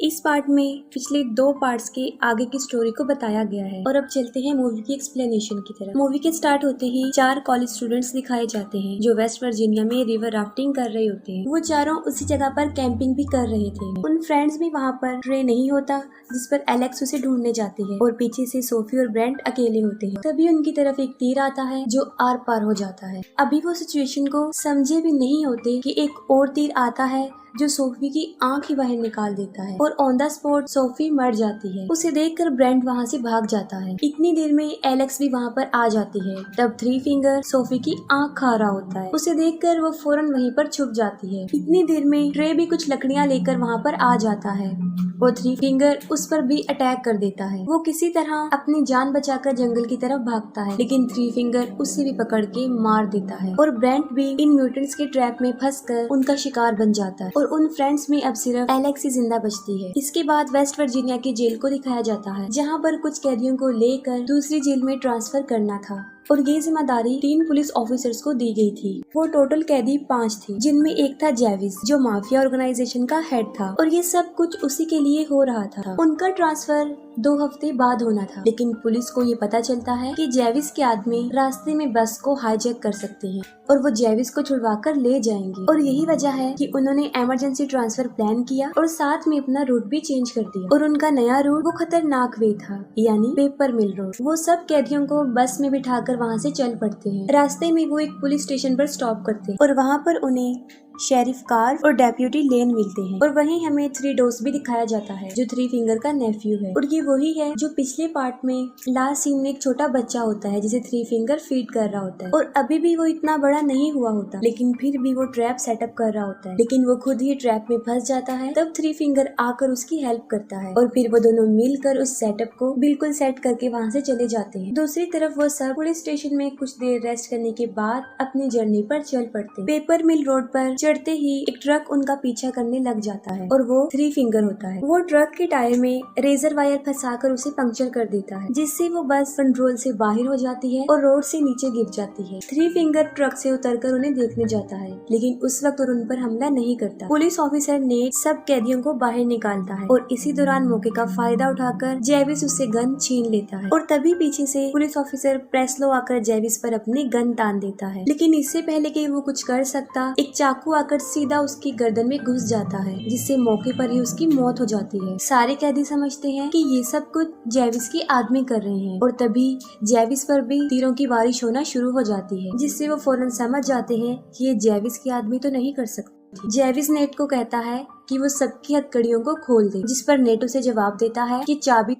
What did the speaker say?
इस पार्ट में पिछले 2 पार्ट्स के आगे की स्टोरी को बताया गया है। और अब चलते हैं मूवी की एक्सप्लेनेशन की तरफ। मूवी के स्टार्ट होते ही 4 कॉलेज स्टूडेंट्स दिखाए जाते हैं जो वेस्ट वर्जीनिया में रिवर राफ्टिंग कर रहे होते हैं। वो चारों उसी जगह पर कैंपिंग भी कर रहे थे। उन फ्रेंड्स भी वहाँ पर ट्रे नहीं होता जिस पर एलेक्स उसे ढूंढने जाती है और पीछे से सोफी और ब्रेंट अकेले होते हैं। तभी उनकी तरफ एक तीर आता है जो आर पार हो जाता है। अभी वो सिचुएशन को समझे भी नहीं होते कि एक और तीर आता है जो सोफी की आंख ही बाहर निकाल देता है और ऑन द स्पॉट सोफी मर जाती है। उसे देखकर ब्रेंट वहाँ से भाग जाता है। इतनी देर में एलेक्स भी वहाँ पर आ जाती है। तब थ्री फिंगर सोफी की आंख खा रहा होता है। उसे देखकर वो फौरन वहीं पर छुप जाती है। इतनी देर में ट्रे भी कुछ लकड़ियाँ लेकर वहाँ पर आ जाता है और थ्री फिंगर उस पर भी अटैक कर देता है। वो किसी तरह अपनी जान बचाकर जंगल की तरफ भागता है, लेकिन थ्री फिंगर उसे भी पकड़ के मार देता है और ब्रेंट भी इन म्यूटेंट्स के ट्रैप में फंसकर उनका शिकार बन जाता है और उन फ्रेंड्स में अब सिर्फ एलेक्स ही जिंदा बचती है। इसके बाद वेस्ट वर्जीनिया की जेल को दिखाया जाता है जहाँ पर कुछ कैदियों को लेकर दूसरी जेल में ट्रांसफर करना था और ये जिम्मेदारी 3 पुलिस ऑफिसर्स को दी गई थी। वो टोटल कैदी 5 थे जिनमें एक था जेविस जो माफिया ऑर्गेनाइजेशन का हेड था और ये सब कुछ उसी के लिए हो रहा था। उनका ट्रांसफर 2 हफ्ते बाद होना था, लेकिन पुलिस को ये पता चलता है कि जेविस के आदमी रास्ते में बस को हाईजैक कर सकते हैं और वो जेविस को छुड़वा कर ले जाएंगे और यही वजह है कि उन्होंने इमरजेंसी ट्रांसफर प्लान किया और साथ में अपना रूट भी चेंज कर दिया और उनका नया रूट वो खतरनाक वे था, यानी पेपर मिल रोड। वो सब कैदियों को बस में बिठाकर वहाँ से चल पड़ते हैं। रास्ते में वो एक पुलिस स्टेशन पर स्टॉप करते हैं और वहाँ पर उन्हें शेरिफ कार और डेप्यूटी लेन मिलते हैं और वहीं हमें 3 डोस भी दिखाया जाता है जो थ्री फिंगर का नेफ्यू है और ये वही है जो पिछले पार्ट में लास्ट सीन में एक छोटा बच्चा होता है जिसे थ्री फिंगर फीड कर रहा होता है और अभी भी वो इतना बड़ा नहीं हुआ होता, लेकिन फिर भी वो ट्रैप सेटअप कर रहा होता है, लेकिन वो खुद ही ट्रैप में फंस जाता है। तब थ्री फिंगर आकर उसकी हेल्प करता है और फिर वो दोनों मिलकर उस सेटअप को बिल्कुल सेट करके वहाँ से चले जाते हैं। दूसरी तरफ वो सब पुलिस स्टेशन में कुछ देर रेस्ट करने के बाद अपनी जर्नी पर चल पड़ते। पेपर मिल रोड पर चढ़ते ही एक ट्रक उनका पीछा करने लग जाता है और वो थ्री फिंगर होता है। वो ट्रक के टायर में रेजर वायर फंसाकर उसे पंक्चर कर देता है जिससे वो बस कंट्रोल से बाहर हो जाती है और रोड से नीचे गिर जाती है। थ्री फिंगर ट्रक से उतरकर उन्हें देखने जाता है, लेकिन उस वक्त उन पर हमला नहीं करता। पुलिस ऑफिसर नेट सब कैदियों को बाहर निकालता है और इसी दौरान मौके का फायदा उठाकर जेविस उससे गन छीन लेता है और तभी पीछे से पुलिस ऑफिसर प्रेस्लो आकर जेविस पर अपनी गन तान देता है, लेकिन इससे पहले कि वो कुछ कर सकता एक चाकू आकर सीधा उसकी गर्दन में घुस जाता है जिससे मौके पर ही उसकी मौत हो जाती है। सारे कैदी समझते हैं कि ये सब कुछ जेविस के आदमी कर रहे हैं और तभी जेविस पर भी तीरों की बारिश होना शुरू हो जाती है जिससे वो फौरन समझ जाते हैं कि ये जेविस के आदमी तो नहीं कर सकते। जेविस नेट को कहता है कि वो सबकी हथकड़ियों को खोल दे, जिस पर नेट उसे जवाब देता है कि चाबी